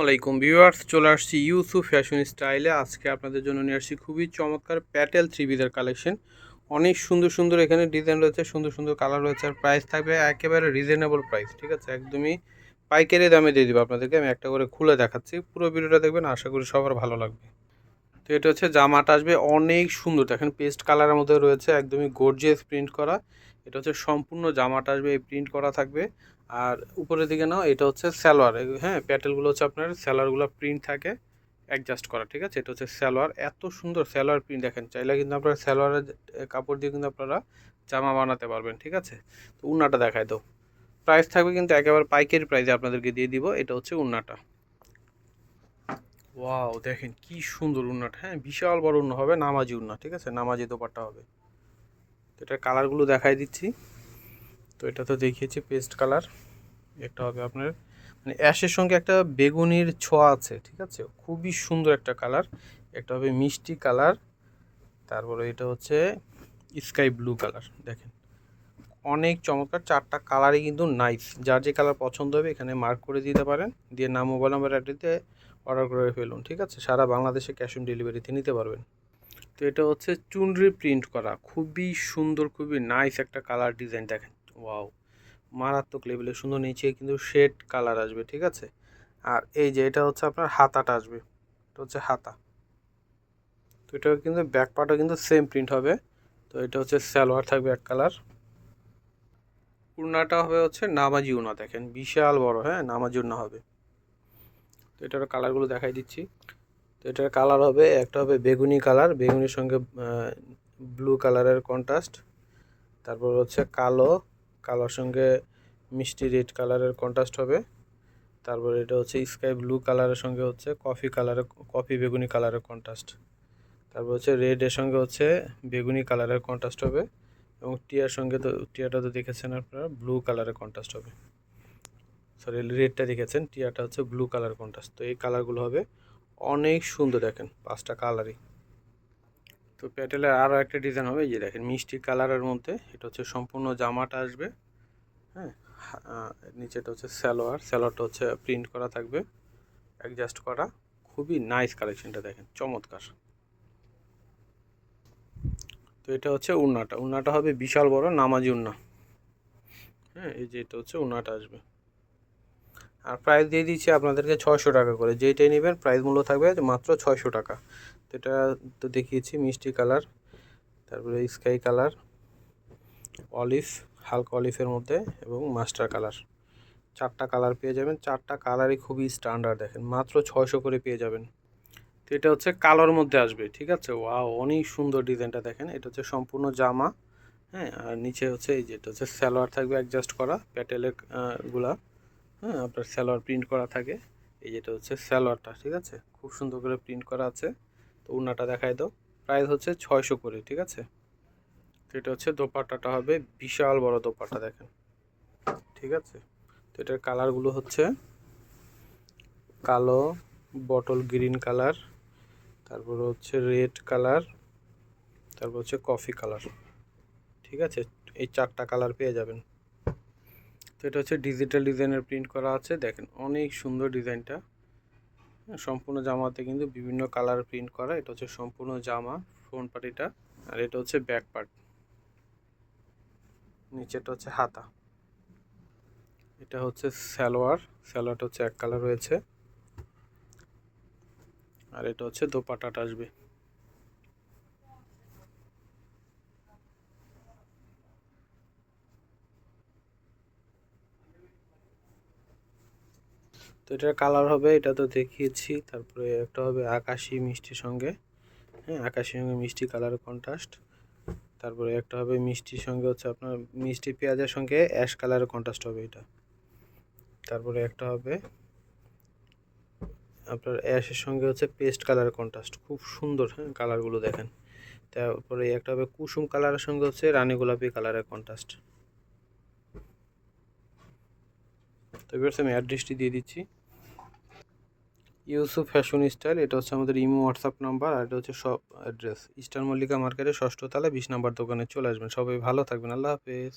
আলাইকুম ভিউয়ার্স, চলে আসছি ইউসুফ ফ্যাশন স্টাইলে। আজকে আপনাদের জন্য নিয়ে আসছি খুবই চমৎকার প্যাটেল থ্রি পিসের কালেকশন। অনেক সুন্দর সুন্দর এখানে ডিজাইন রয়েছে, সুন্দর সুন্দর কালার রয়েছে, আর প্রাইস থাকবে একেবারে রিজনেবল প্রাইস। ঠিক আছে, একদমই পাইকারি দামে দিয়ে দিব আপনাদেরকে। আমি একটা করে খুলে দেখাচ্ছি, পুরো ভিডিওটা দেখবেন, আশা করি সবার ভালো লাগবে। তো এটা হচ্ছে জামাটা আসবে অনেক সুন্দর, দেখেন পেস্ট কালারের মধ্যে রয়েছে, একদমই গর্জিয়াস প্রিন্ট করা। এটা হচ্ছে সম্পূর্ণ জামাটা আসবে এই প্রিন্ট করা থাকবে। আর উপরের দিকে নাও, এটা হচ্ছে সালোয়ার। হ্যাঁ, প্যাটেলগুলো হচ্ছে আপনার সালোয়ারগুলো প্রিন্ট থাকে অ্যাডজাস্ট করা। ঠিক আছে, এটা হচ্ছে সালোয়ার, এত সুন্দর সালোয়ার প্রিন্ট দেখেন। চাইলে কিন্তু আপনারা সালোয়ারের কাপড় দিয়ে কিন্তু আপনারা জামা বানাতে পারবেন। ঠিক আছে, তো উন্নাটা দেখায় দাও। প্রাইস থাকবে কিন্তু একেবারে পাইকারি প্রাইসে আপনাদেরকে দিয়ে দিব। এটা হচ্ছে উন্নাটা। ওয়াও, দেখেন কি সুন্দর উন্নাটা। হ্যাঁ, বিশাল বড় উন্না হবে, নামাজি উন্না। ঠিক আছে, নামাজি দোপাট্টা হবে। তো এটার কালারগুলো দেখাই দিচ্ছি। তো এটা তো দেখিয়েছি পেস্ট কালার। একটা হবে আপনার মানে অ্যাশের সঙ্গে একটা বেগুনির ছোঁয়া আছে। ঠিক আছে, খুবই সুন্দর একটা কালার। একটা হবে মিষ্টি কালার, তারপরে এটা হচ্ছে স্কাই ব্লু কালার। দেখেন অনেক চমৎকার, চারটা কালারই কিন্তু নাইস। যার যে কালার পছন্দ হবে এখানে মার্ক করে দিতে পারেন, দিয়ে নাম, মোবাইল নাম্বার, অ্যাড্রেসে অর্ডার করে ফেলুন। ঠিক আছে, সারা বাংলাদেশে ক্যাশ অন ডেলিভারিতে নিতে পারবেন। তো এটা হচ্ছে চুনরি প্রিন্ট করা, খুবই সুন্দর, খুবই নাইস একটা কালার ডিজাইন। দেখেন ওয়াও, মারাত্মক লেভেলের সুন্দর। নিচে কিন্তু শেড কালার আসবে। ঠিক আছে, আর এই যে এটা হচ্ছে আপনার হাতাটা আসবে, এটা হচ্ছে হাতা। তো এটা কিন্তু ব্যাক পার্টও কিন্তু সেম প্রিন্ট হবে। তো এটা হচ্ছে সালোয়ার থাকবে এক কালার। উড়নাটা হবে হচ্ছে নামাজি উড়না, দেখেন বিশাল বড়। হ্যাঁ, নামাজি উড়না হবে। তো এটার কালারগুলো দেখাই দিচ্ছি। তো এটার কালার হবে, একটা হবে বেগুনি কালার, বেগুনির সঙ্গে ব্লু কালারের কন্ট্রাস্ট। তারপর হচ্ছে কালো, কালোর সঙ্গে মিষ্টি রেড কালারের কন্ট্রাস্ট হবে। তারপর এটা হচ্ছে স্কাই ব্লু কালারের সঙ্গে হচ্ছে কফি কালারের, কফি বেগুনি কালারের কন্ট্রাস্ট। তারপর হচ্ছে রেডের সঙ্গে হচ্ছে বেগুনি কালারের কন্ট্রাস্ট হবে। এবং টিয়ার সঙ্গে, তো টিয়াটা তো দেখেছেন আপনারা, ব্লু কালারের কন্ট্রাস্ট হবে। সরি, রেডটা দেখেছেন, টিয়াটা হচ্ছে ব্লু কালার কন্ট্রাস্ট। তো এই কালারগুলো হবে অনেক সুন্দর। দেখেন পাঁচটা কালারই। তো প্যাটেলের আরও একটা ডিজাইন হবে, এই যে দেখেন মিষ্টি কালারের মধ্যে। এটা হচ্ছে সম্পূর্ণ জামাটা আসবে। হ্যাঁ, নিচেটা হচ্ছে সালোয়ার, সালোয়ারটা হচ্ছে প্রিন্ট করা থাকবে, অ্যাডজাস্ট করা। খুবই নাইস কালেকশনটা, দেখেন চমৎকার। তো এটা হচ্ছে উন্নাটা, উন্নাটা হবে বিশাল বড় নামাজি উন্না। হ্যাঁ, এই যে এটা হচ্ছে উন্নাটা আসবে। আর প্রাইস দিয়ে দিচ্ছি আপনাদেরকে 600 টাকা করে। যেইটাই নেবেন প্রাইস মূল্য থাকবে মাত্র 600 টাকা। তো এটা তো দেখিয়েছি মিষ্টি কালার, তারপরে স্কাই কালার, অলিভ, হালকা অলিভের মধ্যে, এবং মাস্টার কালার। চারটা কালার পেয়ে যাবেন, চারটা কালারই খুবই স্ট্যান্ডার্ড। দেখেন মাত্র 600 করে পেয়ে যাবেন। তো এটা হচ্ছে কালোর মধ্যে আসবে। ঠিক আছে, ওয়াও, অনেক সুন্দর ডিজাইনটা দেখেন। এটা হচ্ছে সম্পূর্ণ জামা। হ্যাঁ, আর নিচে হচ্ছে এই যে এটা হচ্ছে সালোয়ার থাকবে অ্যাডজাস্ট করা প্যাটেলের গুলা। হ্যাঁ, আপনার সালোয়ার প্রিন্ট করা থাকে। এই যেটা হচ্ছে সালোয়ারটা। ঠিক আছে, খুব সুন্দর করে প্রিন্ট করা আছে। তো উন্নাটা দেখায় দাও। প্রাইস হচ্ছে 600 করে। ঠিক আছে, তো এটা হচ্ছে দোপাট্টাটা হবে বিশাল বড় দোপাট্টা, দেখেন। ঠিক আছে, তো এটার কালারগুলো হচ্ছে কালো, বটল গ্রিন কালার, তারপর হচ্ছে রেড কালার, তারপর হচ্ছে কফি কালার। ঠিক আছে, এই চারটা কালার পেয়ে যাবেন। তো এটা হচ্ছে ডিজিটাল ডিজাইনের প্রিন্ট করা আছে, দেখেন অনেক সুন্দর ডিজাইনটা। সম্পূর্ণ জামাতে কিন্তু বিভিন্ন কালার প্রিন্ট করা। এটা হচ্ছে সম্পূর্ণ জামা, ফ্রন্ট পার্টিটা। আর এটা হচ্ছে ব্যাক পার্ট, নিচেটা হচ্ছে হাতা। এটা হচ্ছে সালোয়ার, সালোয়ারটা হচ্ছে এক কালার রয়েছে। আর এটা হচ্ছে দোপাট্টাটা আসবে। তো এটার কালার হবে, এটা তো দেখিয়েছি। তারপরে একটা হবে আকাশি মিষ্টির সঙ্গে, হ্যাঁ, আকাশির সঙ্গে মিষ্টি কালারের কন্ট্রাস্ট। তারপরে একটা হবে মিষ্টির সঙ্গে হচ্ছে আপনার মিষ্টি পেঁয়াজের সঙ্গে অ্যাশ কালারের কন্ট্রাস্ট হবে এটা। তারপরে একটা হবে আপনার অ্যাশের সঙ্গে হচ্ছে পেস্ট কালারের কন্ট্রাস্ট, খুব সুন্দর। হ্যাঁ, কালারগুলো দেখেন। তারপরে একটা হবে কুসুম কালারের সঙ্গে হচ্ছে রানী গোলাপি কালারের কন্ট্রাস্ট। তো এবার আমি অ্যাড্রেসটি দিয়ে দিচ্ছি। ইউসুফ ফ্যাশন স্টাইল, এটা হচ্ছে আমাদের ইমো হোয়াটসঅ্যাপ নাম্বার। আর এটা হচ্ছে শপ অ্যাড্রেস ইস্টার্ন মল্লিকা মার্কেটের 6ষ্ঠ তলা 20 নম্বর দোকানে চলে আসবেন। সবাই ভালো থাকবেন, আল্লাহ হাফেজ।